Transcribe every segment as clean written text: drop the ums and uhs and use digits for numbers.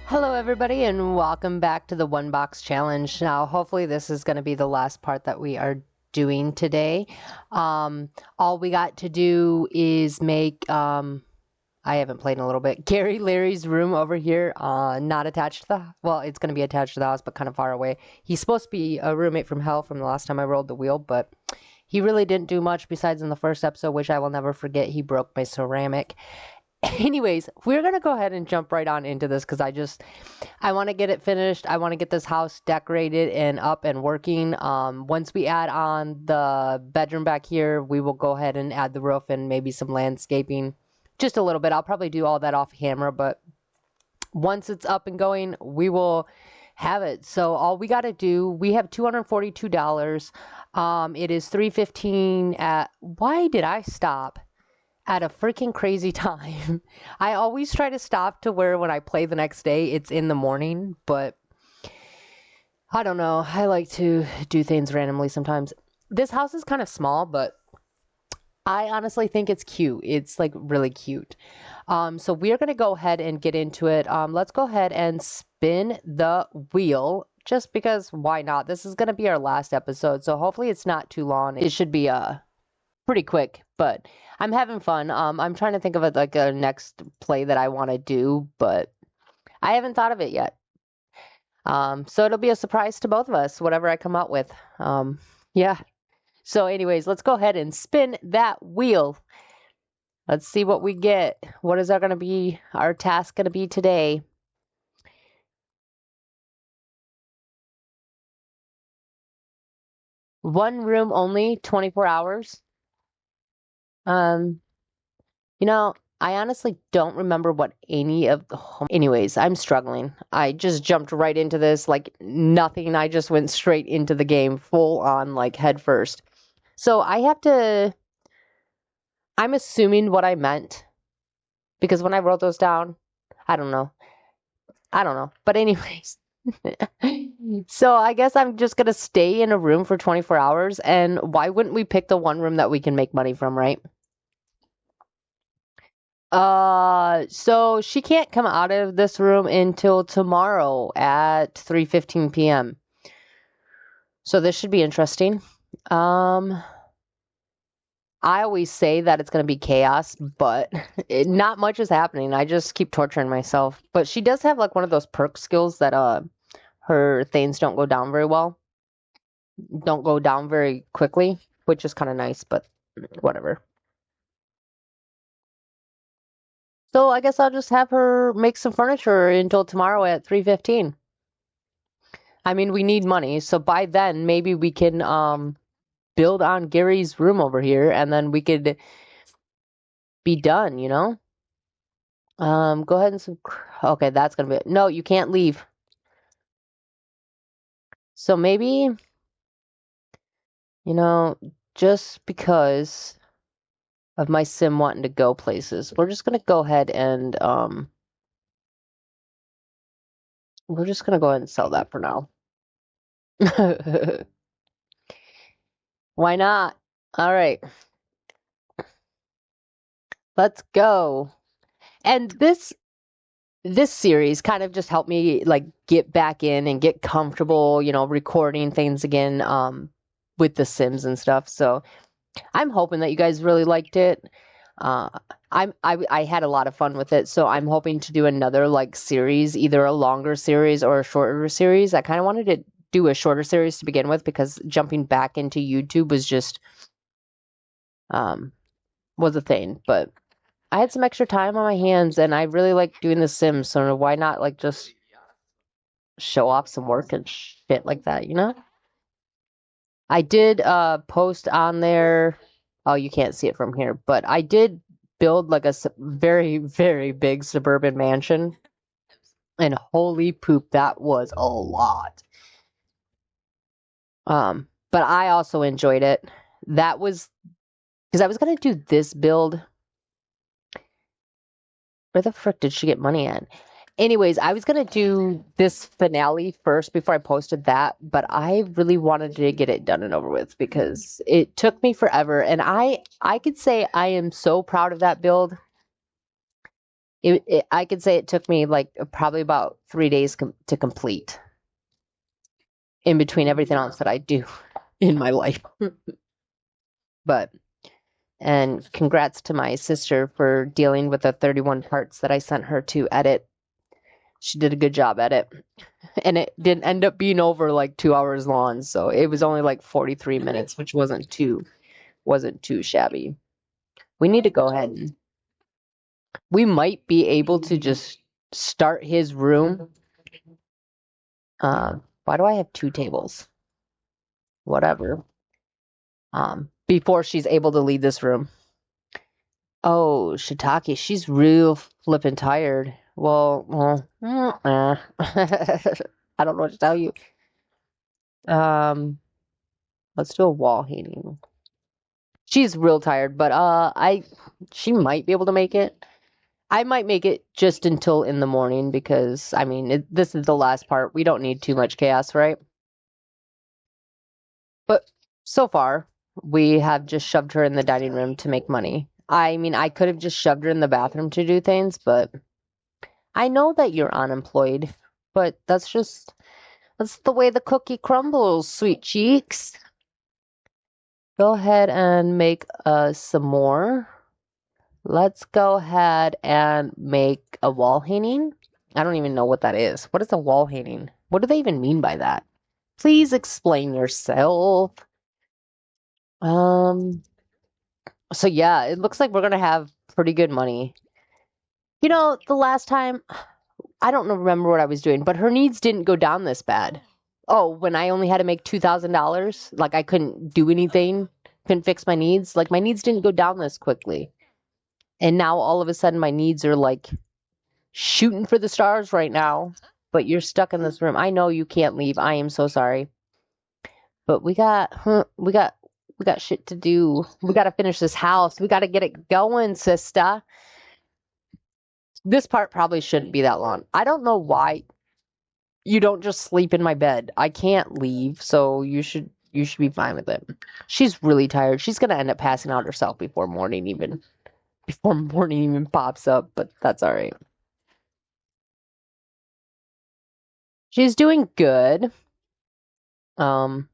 Hello, everybody, and welcome back to the One Box Challenge. Now, hopefully, this is going to be the last part that we are doing today. All we got to do is make, I haven't played in a little bit, Gary Larry's room over here, not attached to well, it's going to be attached to the house, but kind of far away. He's supposed to be a roommate from hell from the last time I rolled the wheel, but he really didn't do much besides in the first episode, which I will never forget. He broke my ceramic. Anyways, we're going to go ahead and jump right on into this because I want to get it finished. I want to get this house decorated and up and working. Once we add on the bedroom back here, we will go ahead and add the roof and maybe some landscaping. Just a little bit. I'll probably do all that off camera, but once it's up and going, we will have it. So all we got to do, we have $242. It is 3:15 at, why did I stop at a freaking crazy time? I always try to stop to where when I play the next day, it's in the morning, but I don't know. I like to do things randomly sometimes. This house is kind of small, but I honestly think it's cute. It's like really cute. So we're going to go ahead and get into it. Let's go ahead and spin the wheel just because why not? This is going to be our last episode. So hopefully it's not too long. It should be pretty quick, but I'm having fun. I'm trying to think of like a next play that I want to do, but I haven't thought of it yet. So it'll be a surprise to both of us, whatever I come up with. Yeah. So anyways, let's go ahead and spin that wheel. Let's see what we get. What is our task going to be today? One room only, 24 hours. You know, I honestly don't remember what any of the home. Anyways, I'm struggling. I just jumped right into this like nothing. I just went straight into the game full on like head first. So I'm assuming what I meant because when I wrote those down, I don't know. I don't know. But anyways, so I guess I'm just gonna stay in a room for 24 hours. And why wouldn't we pick the one room that we can make money from, right? So she can't come out of this room until tomorrow at 3:15 p.m. So this should be interesting. I always say that it's going to be chaos, but not much is happening. I just keep torturing myself. But she does have like one of those perk skills that her things don't go down very well. Don't go down very quickly, which is kind of nice, but whatever. So I guess I'll just have her make some furniture until tomorrow at 3:15. I mean, we need money, so by then maybe we can build on Gary's room over here, and then we could be done, you know? Go ahead and okay, that's gonna be it. No, you can't leave. So maybe, you know, just because of my sim wanting to go places, we're just gonna go ahead and we're just gonna go ahead and sell that for now. Why not? All right, let's go. And this series kind of just helped me like get back in and get comfortable, you know, recording things again with the Sims and stuff. So I'm hoping that you guys really liked it. Uh, I had a lot of fun with it, so I'm hoping to do another like series, either a longer series or a shorter series. I kind of wanted to do a shorter series to begin with because jumping back into YouTube um was a thing, but I had some extra time on my hands and I really like doing The Sims, so why not like just show off some work and shit like that, you know? I did post on there. Oh, you can't see it from here, but I did build like a very, very big suburban mansion. And holy poop, that was a lot. But I also enjoyed it. That was because I was gonna do this build. Where the frick did she get money at? Anyways, I was gonna do this finale first before I posted that, but I really wanted to get it done and over with because it took me forever. And I could say I am so proud of that build. I could say it took me like probably about 3 days to complete in between everything else that I do in my life. But, and congrats to my sister for dealing with the 31 parts that I sent her to edit. She did a good job at it. And it didn't end up being over like 2 hours long. So it was only like 43 minutes, which wasn't too shabby. We need to go ahead and we might be able to just start his room. Why do I have 2 tables? Whatever. Before she's able to leave this room. Oh, Shiitake, she's real flippin' tired. I don't know what to tell you. Let's do a wall hanging. She's real tired, but she might be able to make it. I might make it just until in the morning because I mean this is the last part. We don't need too much chaos, right? But so far, we have just shoved her in the dining room to make money. I mean, I could have just shoved her in the bathroom to do things, but I know that you're unemployed, but that's the way the cookie crumbles, sweet cheeks. Go ahead and make some more. Let's go ahead and make a wall hanging. I don't even know what that is. What is a wall hanging? What do they even mean by that? Please explain yourself. So yeah, it looks like we're gonna have pretty good money. You know, the last time, I don't remember what I was doing, but her needs didn't go down this bad. Oh, when I only had to make $2,000, like I couldn't do anything, couldn't fix my needs. Like my needs didn't go down this quickly. And now all of a sudden my needs are like shooting for the stars right now. But you're stuck in this room. I know you can't leave. I am so sorry. But we got shit to do. We got to finish this house. We got to get it going, sister. This part probably shouldn't be that long. I don't know why you don't just sleep in my bed. I can't leave, so you should be fine with it. She's really tired. She's gonna end up passing out herself before morning even pops up, but that's all right. She's doing good. Um,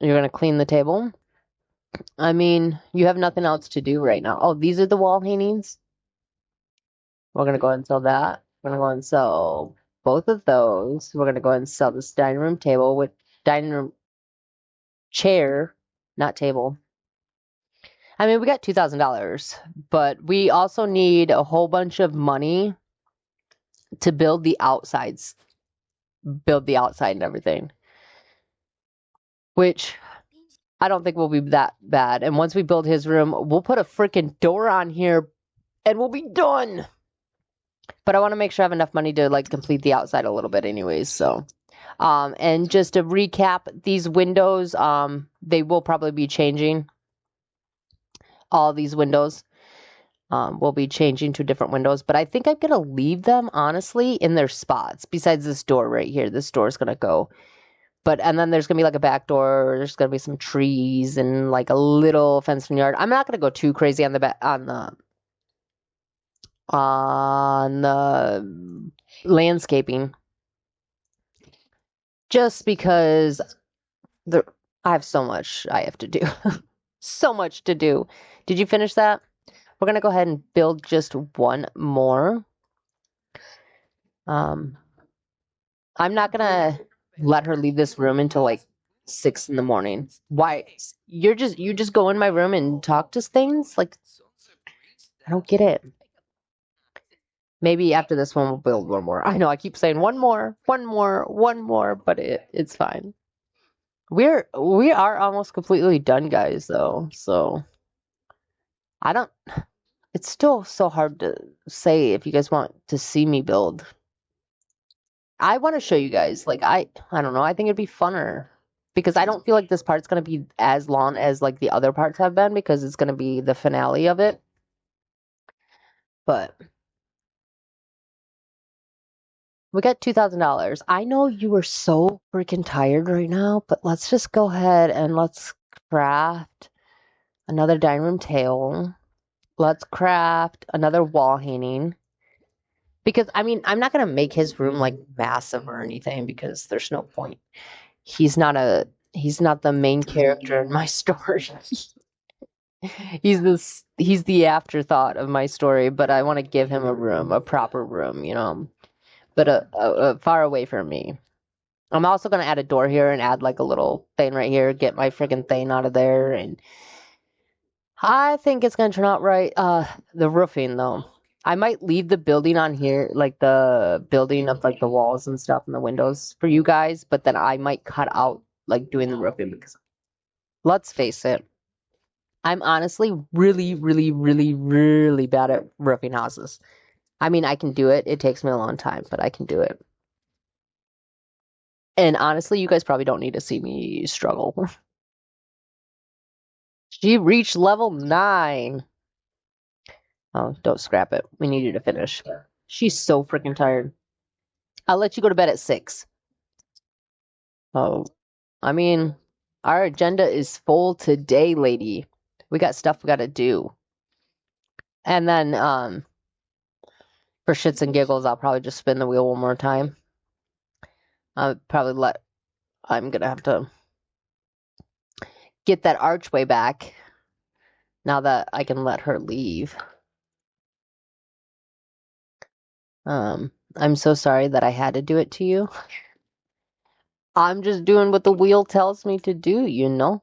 you're gonna clean the table. I mean, you have nothing else to do right now. Oh, these are the wall hangings. We're gonna go ahead and sell that. We're gonna go ahead and sell both of those. We're gonna go ahead and sell this dining room table with dining room chair, not table. I mean, we got $2,000, but we also need a whole bunch of money to build the outsides, build the outside and everything, which I don't think will be that bad. And once we build his room, we'll put a freaking door on here and we'll be done. But I want to make sure I have enough money to like complete the outside a little bit anyways, so and just to recap, these windows they will probably be changing. All these windows will be changing to different windows, but I think I'm gonna leave them honestly in their spots. Besides this door right here, this door is gonna go. But and then there's gonna be like a back door. There's gonna be some trees and like a little fenced yard. I'm not gonna go too crazy on the landscaping, just because the I have so much I have to do, so much to do. Did you finish that? We're gonna go ahead and build just one more. Um, I'm not gonna let her leave this room until like 6 in the morning. Why? You just go in my room and talk to things? Like I don't get it. Maybe after this one we'll build one more. I know I keep saying one more, one more, one more, but it's fine. We are almost completely done, guys, though. So I don't it's still so hard to say if you guys want to see me build. I want to show you guys. Like I don't know. I think it'd be funner because I don't feel like this part's gonna be as long as like the other parts have been because it's gonna be the finale of it. But we got $2,000. I know you are so freaking tired right now, but let's just go ahead and let's craft Another dining room table. Let's craft another wall hanging. Because, I mean, I'm not going to make his room, like, massive or anything because there's no point. He's not the main character in my story. He's the afterthought of my story, but I want to give him a room, a proper room, but far away from me. I'm also going to add a door here and add like a little thing right here, get my freaking thing out of there, and I think it's going to turn out right. The roofing though. I might leave the building on here, like the building of like the walls and stuff and the windows for you guys, but then I might cut out like doing the roofing because let's face it, I'm honestly really, really, really, really bad at roofing houses. I mean, I can do it. It takes me a long time, but I can do it. And honestly, you guys probably don't need to see me struggle. She reached level 9. Oh, don't scrap it. We need you to finish. She's so freaking tired. I'll let you go to bed at 6. Oh, I mean, our agenda is full today, lady. We got stuff we got to do. And then, for shits and giggles, I'll probably just spin the wheel one more time. I'm gonna have to get that archway back now that I can let her leave. I'm so sorry that I had to do it to you. I'm just doing what the wheel tells me to do,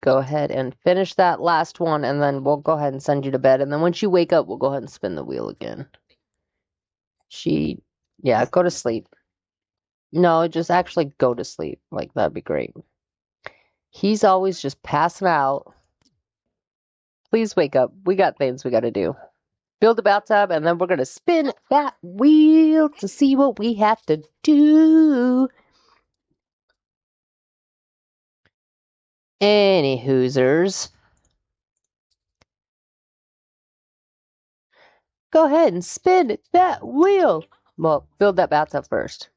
Go ahead and finish that last one, and then we'll go ahead and send you to bed. And then once you wake up, we'll go ahead and spin the wheel again. Yeah, go to sleep. No, just actually go to sleep. Like, that'd be great. He's always just passing out. Please wake up. We got things we gotta do. Build a bathtub, and then we're gonna spin that wheel to see what we have to do. Any hoosers. Go ahead and spin that wheel. Well, build that bathtub first.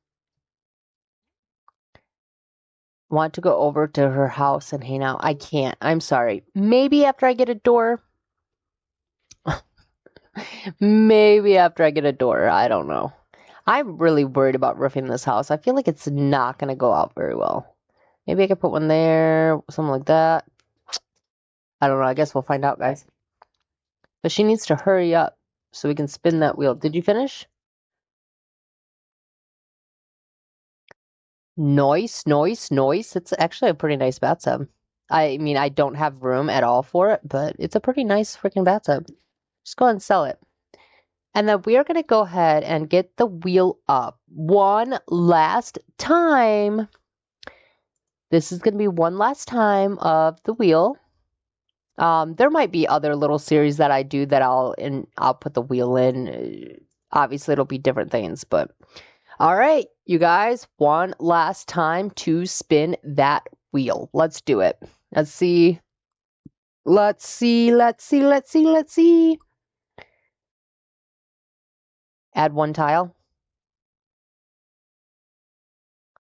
Want to go over to her house and hang out. I can't. I'm sorry. Maybe after I get a door. Maybe after I get a door. I don't know. I'm really worried about roofing this house. I feel like it's not going to go out very well. Maybe I could put one there, something like that. I don't know. I guess we'll find out, guys. But she needs to hurry up so we can spin that wheel. Did you finish? Nice, nice, nice. It's actually a pretty nice bathtub. I mean, I don't have room at all for it, but it's a pretty nice freaking bathtub. Just go ahead and sell it. And then we are going to go ahead and get the wheel up one last time. This is going to be one last time of the wheel. There might be other little series that I do that I'll put the wheel in. Obviously, it'll be different things, but all right, you guys, one last time to spin that wheel. Let's do it. Let's see. Let's see. Let's see. Let's see. Let's see. Add one tile.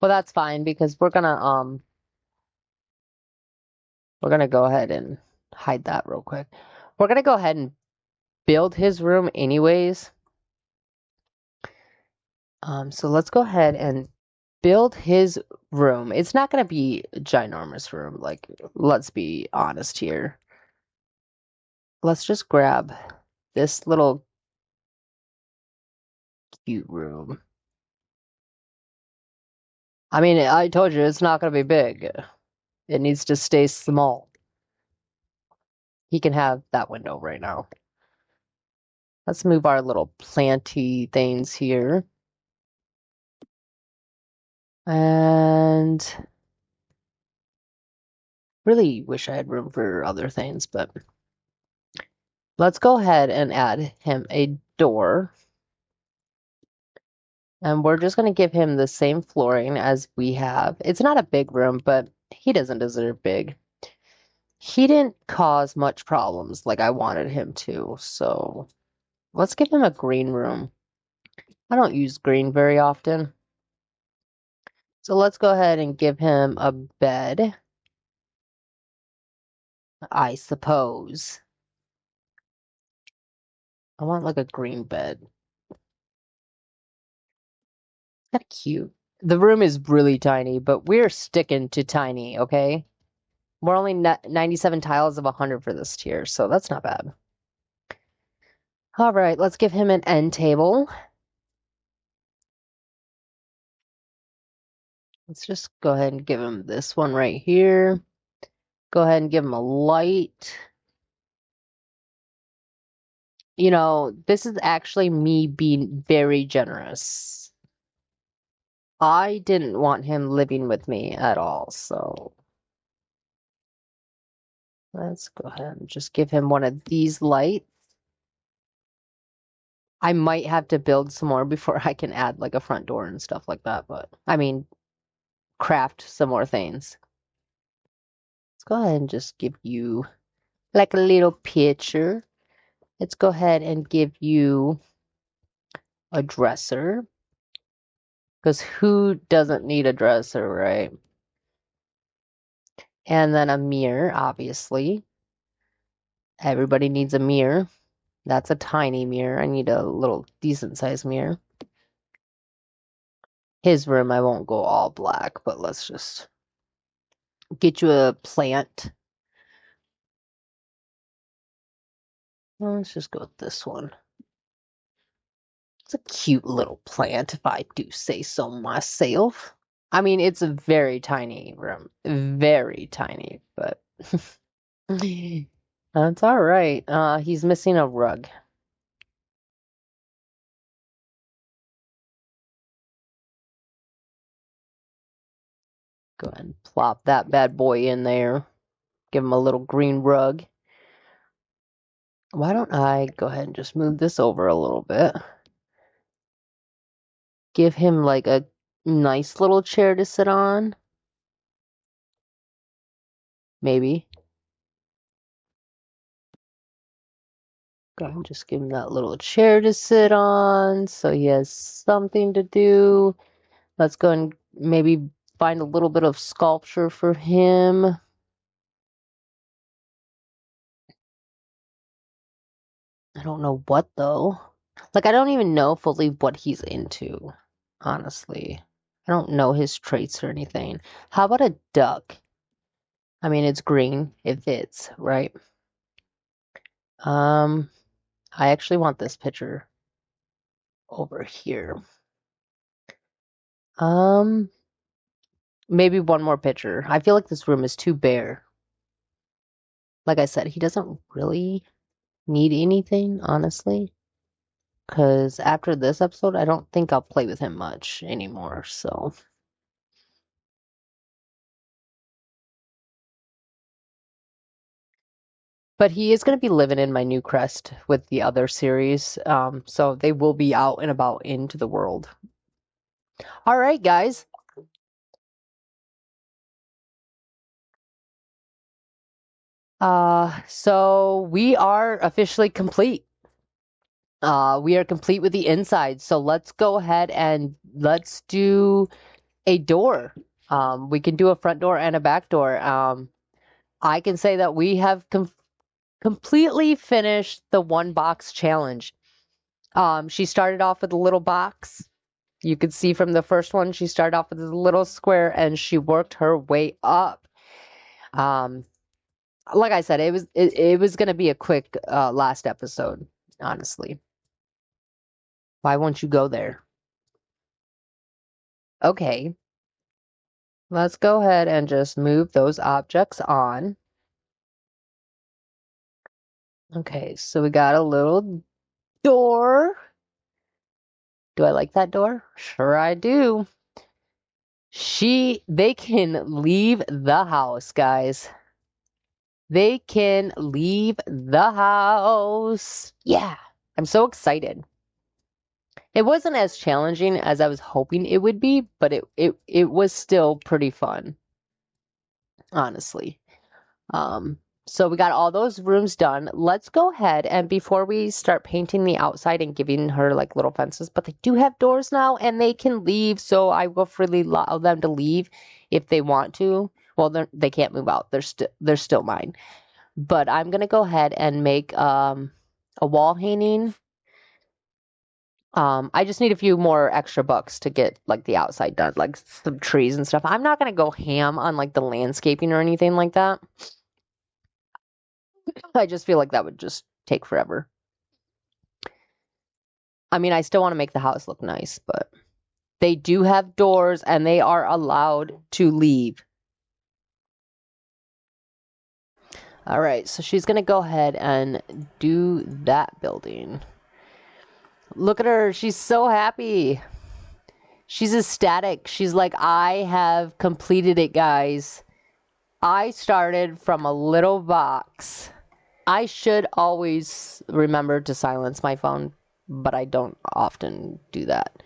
Well, that's fine because we're gonna go ahead and hide that real quick. We're gonna go ahead and build his room anyways. So let's go ahead and build his room. It's not gonna be a ginormous room, like, let's be honest here. Let's just grab this little cute room. I mean, I told you it's not gonna be big. It needs to stay small. He can have that window right now. Let's move our little planty things here. And really wish I had room for other things, but let's go ahead and add him a door. And we're just going to give him the same flooring as we have. It's not a big room, but he doesn't deserve big. He didn't cause much problems like I wanted him to, so let's give him a green room. I don't use green very often. So let's go ahead and give him a bed. I suppose. I want like a green bed. Kind of cute. The room is really tiny, but we're sticking to tiny, okay? We're only 97 tiles of 100 for this tier, so that's not bad. All right, let's give him an end table. Let's just go ahead and give him this one right here. Go ahead and give him a light. You know, this is actually me being very generous. I didn't want him living with me at all, so let's go ahead and just give him one of these lights. I might have to build some more before I can add like a front door and stuff like that, but I mean, craft some more things. Let's go ahead and just give you like a little picture. Let's go ahead and give you a dresser. Because who doesn't need a dresser, right? And then a mirror, obviously. Everybody needs a mirror. That's a tiny mirror. I need a little decent sized mirror. His room, I won't go all black, but let's just get you a plant. Let's just go with this one. It's a cute little plant, if I do say so myself. I mean, it's a very tiny room. Very tiny, but that's all right. He's missing a rug. Go ahead and plop that bad boy in there. Give him a little green rug. Why don't I go ahead and just move this over a little bit? Give him like a nice little chair to sit on. Maybe. Go ahead and just give him that little chair to sit on so he has something to do. Let's go and maybe find a little bit of sculpture for him. I don't know what though. Like, I don't even know fully what he's into, honestly. I don't know his traits or anything. How about a duck? I mean, it's green. It fits, right? I actually want this picture over here. Um, Maybe one more picture. I feel like this room is too bare. Like I said, he doesn't really need anything, honestly. Because after this episode, I don't think I'll play with him much anymore, so. But he is going to be living in my new crest with the other series, so they will be out and about into the world. All right, guys. So we are officially complete. We are complete with the inside. So let's go ahead and let's do a door. We can do a front door and a back door. I can say that we have completely finished the one box challenge. She started off with a little box. You could see from the first one, she started off with a little square and she worked her way up. Um, like I said, it was gonna be a quick last episode, honestly. Why won't you go there? Okay, let's go ahead and just move those objects on. Okay, so we got a little door. Do I like that door? Sure I do. They can leave the house, guys. They can leave the house. Yeah, I'm so excited. It wasn't as challenging as I was hoping it would be, but it was still pretty fun, honestly. So we got all those rooms done. Let's go ahead and before we start painting the outside and giving her like little fences, but they do have doors now and they can leave, so I will freely allow them to leave if they want to. Well, they can't move out. They're still mine. But I'm going to go ahead and make a wall hanging. I just need a few more extra bucks to get like the outside done, like some trees and stuff. I'm not going to go ham on like the landscaping or anything like that. I just feel like that would just take forever. I mean, I still want to make the house look nice, but they do have doors and they are allowed to leave. All right, so she's going to go ahead and do that building. Look at her. She's so happy. She's ecstatic. She's like, I have completed it, guys. I started from a little box. I should always remember to silence my phone, but I don't often do that.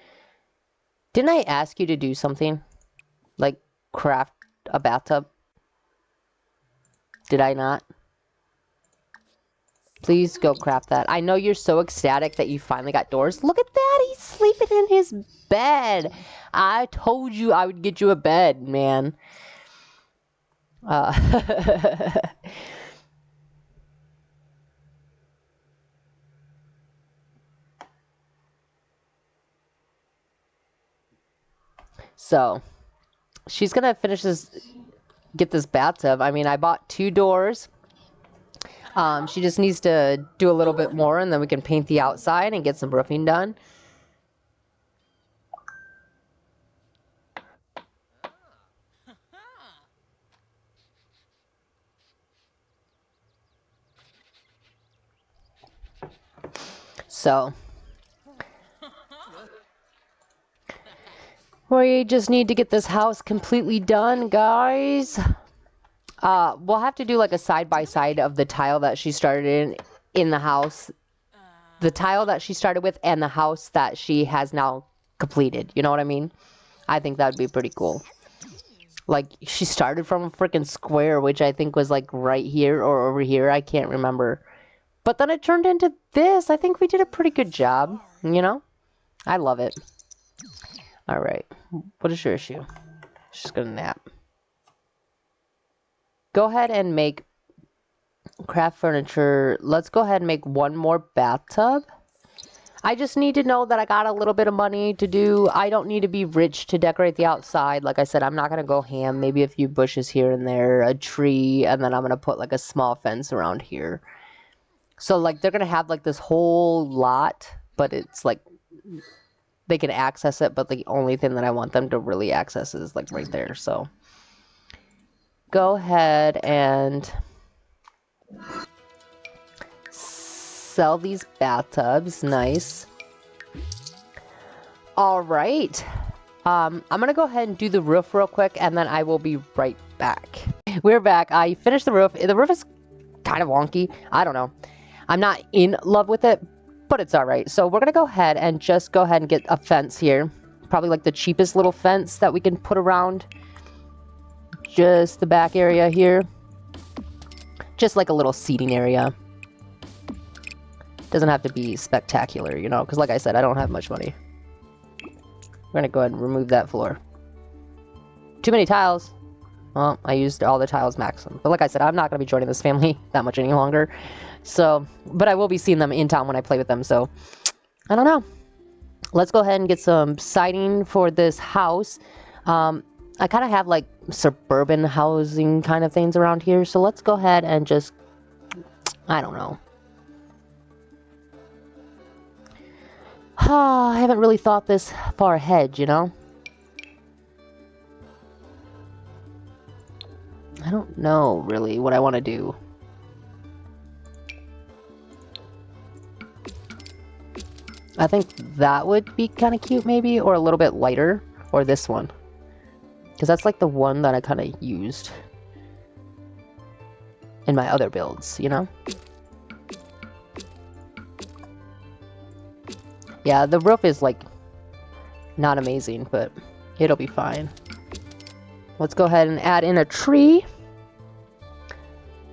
Didn't I ask you to do something? Like craft a bathtub? Did I not? Please go craft that. I know you're so ecstatic that you finally got doors. Look at that! He's sleeping in his bed! I told you I would get you a bed, man. So, she's gonna finish this, get this bathtub. I mean, I bought 2 doors. She just needs to do a little bit more, and then we can paint the outside and get some roofing done. So, we just need to get this house completely done, guys. We'll have to do like a side-by-side of the tile that she started in the house. The tile that she started with and the house that she has now completed. You know what I mean? I think that would be pretty cool. Like, she started from a freaking square, which I think was like right here or over here. I can't remember. But then it turned into this. I think we did a pretty good job, you know? I love it. All right. What is your issue? She's gonna nap. Go ahead and make craft furniture. Let's go ahead and make one more bathtub. I just need to know that I got a little bit of money to do. I don't need to be rich to decorate the outside. Like I said, I'm not going to go ham. Maybe a few bushes here and there, a tree, and then I'm going to put like a small fence around here. So like they're going to have like this whole lot, but it's like they can access it, but the only thing that I want them to really access is like right there. So go ahead and sell these bathtubs. Nice. All right. I'm gonna go ahead and do the roof real quick, and then I will be right back. We're back. I finished the roof. The roof is kind of wonky. I don't know. I'm not in love with it, but it's all right. So we're gonna go ahead and just go ahead and get a fence here. Probably like the cheapest little fence that we can put around just the back area here. Just like a little seating area. Doesn't have to be spectacular, you know, because like I said, I don't have much money. We're going to go ahead and remove that floor. Too many tiles. Well, I used all the tiles maximum. But like I said, I'm not going to be joining this family that much any longer. So, but I will be seeing them in town when I play with them. So, I don't know. Let's go ahead and get some siding for this house. I kind of have like suburban housing kind of things around here. So let's go ahead and just, I don't know. I haven't really thought this far ahead, you know? I don't know, really, what I want to do. I think that would be kind of cute, maybe, or a little bit lighter, or this one. Because that's like the one that I kind of used in my other builds, you know? Yeah, the roof is, like, not amazing, but it'll be fine. Let's go ahead and add in a tree.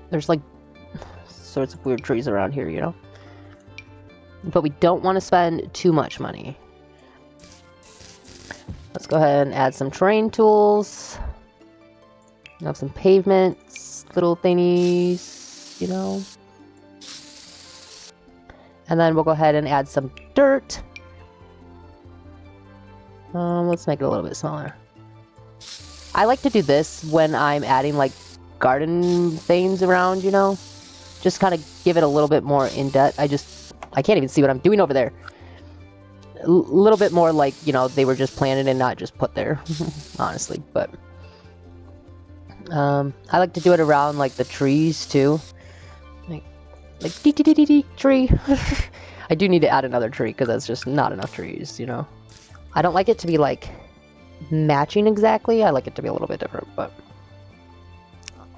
There's, like, sorts of weird trees around here, you know? But we don't want to spend too much money. Let's go ahead and add some terrain tools. Have some pavements, little thingies. you know? And then we'll go ahead and add some dirt. Let's make it a little bit smaller. I like to do this when I'm adding like garden things around, you know? Just kind of give it a little bit more in depth. I can't even see what I'm doing over there. A little bit more like, you know, they were just planted and not just put there, honestly. But I like to do it around like the trees too. Like dee tree. I do need to add another tree because that's just not enough trees, you know? I don't like it to be like matching exactly. I like it to be a little bit different, but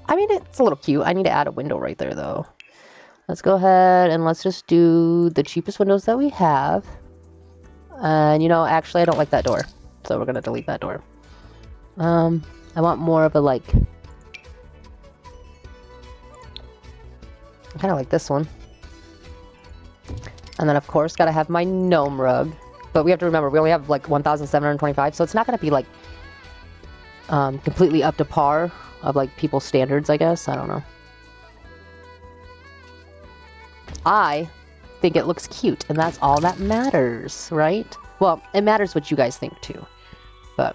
I mean, it's a little cute. I need to add a window right there though. Let's go ahead and let's just do the cheapest windows that we have. And you know, actually I don't like that door, so we're gonna delete that door. I want more of a like, I kind of like this one. And then of course gotta have my gnome rug. But we have to remember, we only have like 1,725, so it's not going to be like completely up to par of like people's standards, I guess. I don't know. I think it looks cute, and that's all that matters, right? Well, it matters what you guys think too. But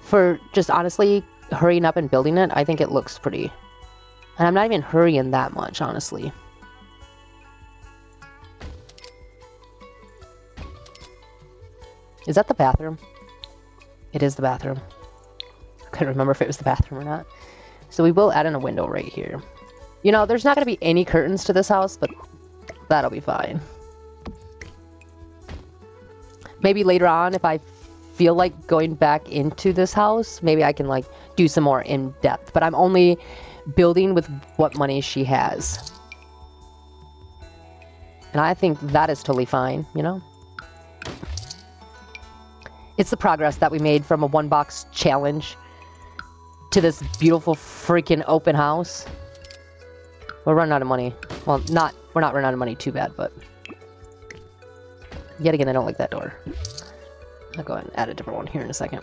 for just honestly hurrying up and building it, I think it looks pretty. And I'm not even hurrying that much, honestly. Is that the bathroom? It is the bathroom. I couldn't remember if it was the bathroom or not. So we will add in a window right here. You know, there's not going to be any curtains to this house, but that'll be fine. Maybe later on, if I feel like going back into this house, maybe I can like do some more in depth. But I'm only building with what money she has. And I think that is totally fine, you know? It's the progress that we made from a one-box challenge to this beautiful freaking open house. We're running out of money. Well, we're not running out of money too bad, but yet again, I don't like that door. I'll go ahead and add a different one here in a second.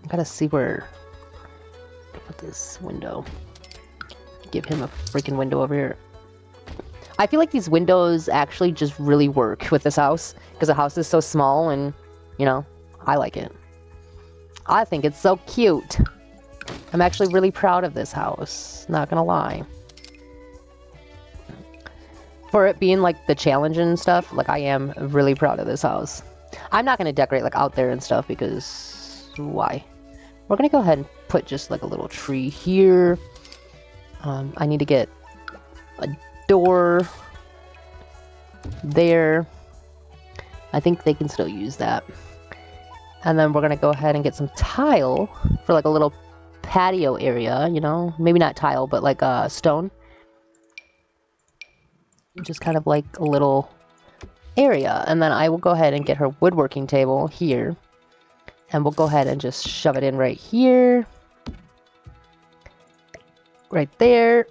I gotta see where to put this window. Give him a freaking window over here. I feel like these windows actually just really work with this house because the house is so small and, you know, I like it. I think it's so cute. I'm actually really proud of this house, not gonna lie. For it being like the challenge and stuff, like I am really proud of this house. I'm not gonna decorate like out there and stuff because why? We're gonna go ahead and put just like a little tree here. I need to get a door there. I think they can still use that. And then we're gonna go ahead and get some tile for like a little patio area, you know, maybe not tile, but like stone. Just kind of like a little area. And then I will go ahead and get her woodworking table here. And we'll go ahead and just shove it in right here. Right there.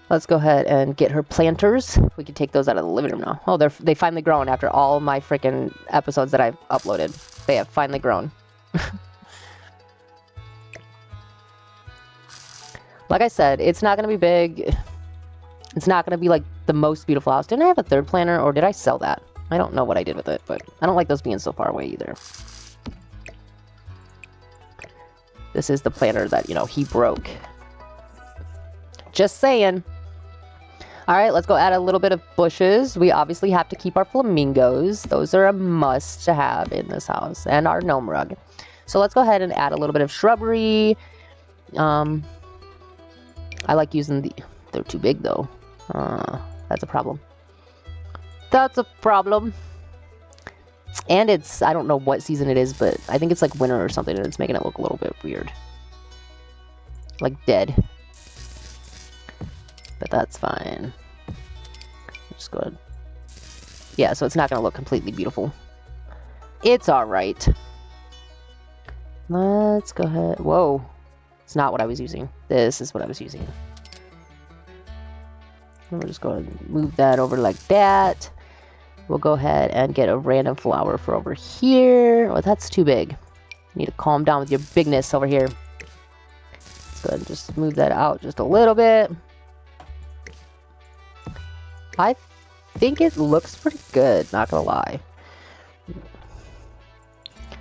Let's go ahead and get her planters. We can take those out of the living room now. Oh, they finally grown after all my freaking episodes that I've uploaded. They have finally grown. Like I said, it's not going to be big. It's not going to be like the most beautiful house. Didn't I have a third planter or did I sell that? I don't know what I did with it, but I don't like those being so far away either. This is the planter that, you know, he broke. Just saying. Alright, let's go add a little bit of bushes. We obviously have to keep our flamingos. Those are a must to have in this house. And our gnome rug. So let's go ahead and add a little bit of shrubbery. I like using the... They're too big though. That's a problem. That's a problem. And it's... I don't know what season it is, but I think it's like winter or something. And it's making it look a little bit weird. Like dead. But that's fine. Just go ahead. Yeah, so it's not going to look completely beautiful. It's alright. Let's go ahead. Whoa. It's not what I was using. This is what I was using. We'll just go ahead and move that over like that. We'll go ahead and get a random flower for over here. Oh, that's too big. You need to calm down with your bigness over here. Go ahead and just move that out just a little bit. I think it looks pretty good, not gonna lie.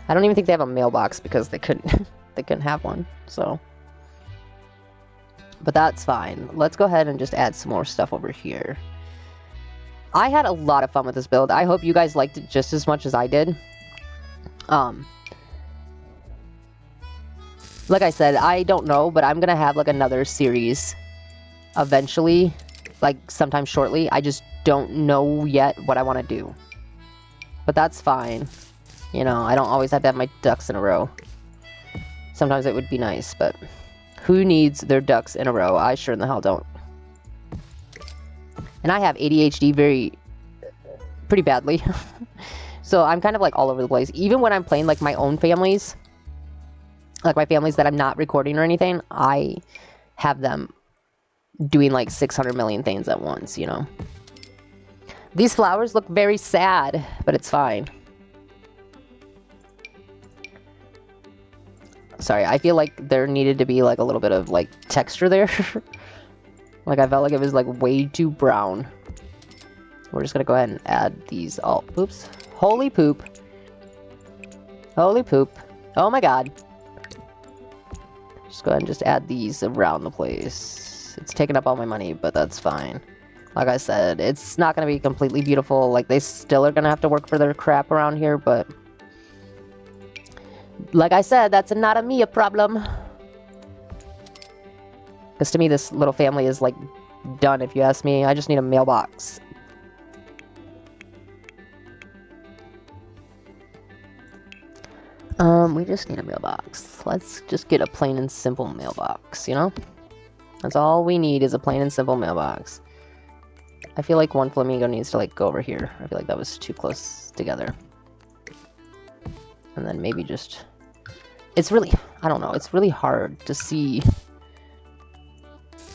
I don't even think they have a mailbox because they couldn't they couldn't have one, so. But that's fine. Let's go ahead and just add some more stuff over here. I had a lot of fun with this build. I hope you guys liked it just as much as I did. Like I said, I don't know, but I'm gonna have like another series eventually, like sometime shortly. I just don't know yet what I want to do. But that's fine. You know, I don't always have to have my ducks in a row. Sometimes it would be nice, but who needs their ducks in a row? I sure in the hell don't. And I have ADHD pretty badly. So I'm kind of like all over the place. Even when I'm playing like my own families, like my families that I'm not recording or anything, I have them doing like 600 million things at once, you know. These flowers look very sad, but it's fine. Sorry, I feel like there needed to be like a little bit of like texture there. Like I felt like it was like way too brown. We're just gonna go ahead and add these all. Oops. Holy poop. Holy poop. Oh my god. Just go ahead and just add these around the place. It's taking up all my money, but that's fine. Like I said, it's not gonna be completely beautiful. Like they still are gonna have to work for their crap around here, but like I said, that's not a Mia problem. Because to me, this little family is like done, if you ask me. I just need a mailbox. We just need a mailbox. Let's just get a plain and simple mailbox, you know? That's all we need is a plain and simple mailbox. I feel like one flamingo needs to like go over here. I feel like that was too close together. And then maybe just... It's really... I don't know. It's really hard to see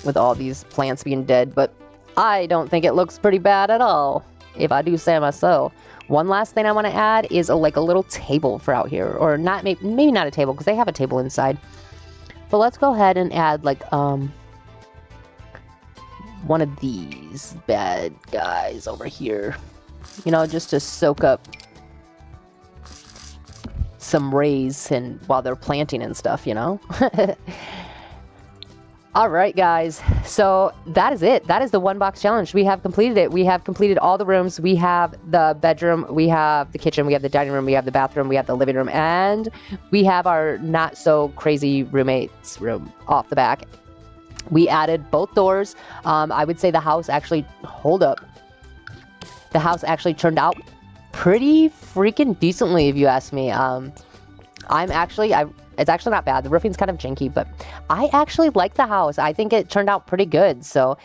with all these plants being dead, but I don't think it looks pretty bad at all, if I do say myself. One last thing I want to add is like a little table for out here, or not, maybe not a table because they have a table inside. But let's go ahead and add like one of these bad guys over here, you know, just to soak up some rays and while they're planting and stuff, you know. All right, guys. So that is it. That is the one box challenge. We have completed it. We have completed all the rooms. We have the bedroom. We have the kitchen. We have the dining room. We have the bathroom. We have the living room. And we have our not so crazy roommate's room off the back. We added both doors. I would say the house actually, hold up. The house actually turned out pretty freaking decently, if you ask me. It's actually not bad. The roofing's kind of janky, but I actually like the house. I think it turned out pretty good. So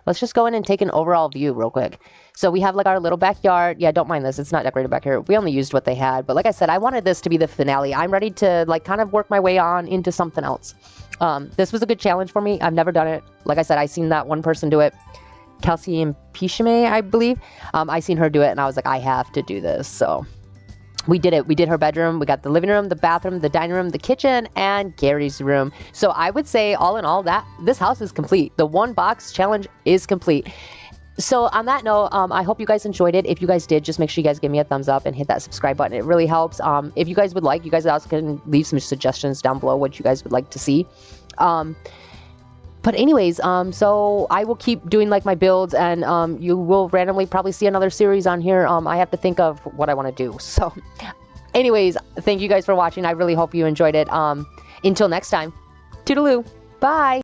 let's just go in and take an overall view real quick. So we have like our little backyard. Yeah, don't mind this. It's not decorated back here. We only used what they had. But like I said, I wanted this to be the finale. I'm ready to like kind of work my way on into something else. This was a good challenge for me. I've never done it. Like I said, I seen that one person do it. Kelsey and Pishime, I believe. I seen her do it and I was like, I have to do this. So we did it. We did her bedroom. We got the living room, the bathroom, the dining room, the kitchen, and Gary's room. So I would say all in all that this house is complete. The one box challenge is complete. So on that note, I hope you guys enjoyed it. If you guys did, just make sure you guys give me a thumbs up and hit that subscribe button. It really helps. If you guys would like, you guys also can leave some suggestions down below what you guys would like to see. But anyways, so I will keep doing like my builds and you will randomly probably see another series on here. I have to think of what I want to do. So anyways, thank you guys for watching. I really hope you enjoyed it. Until next time, toodaloo. Bye.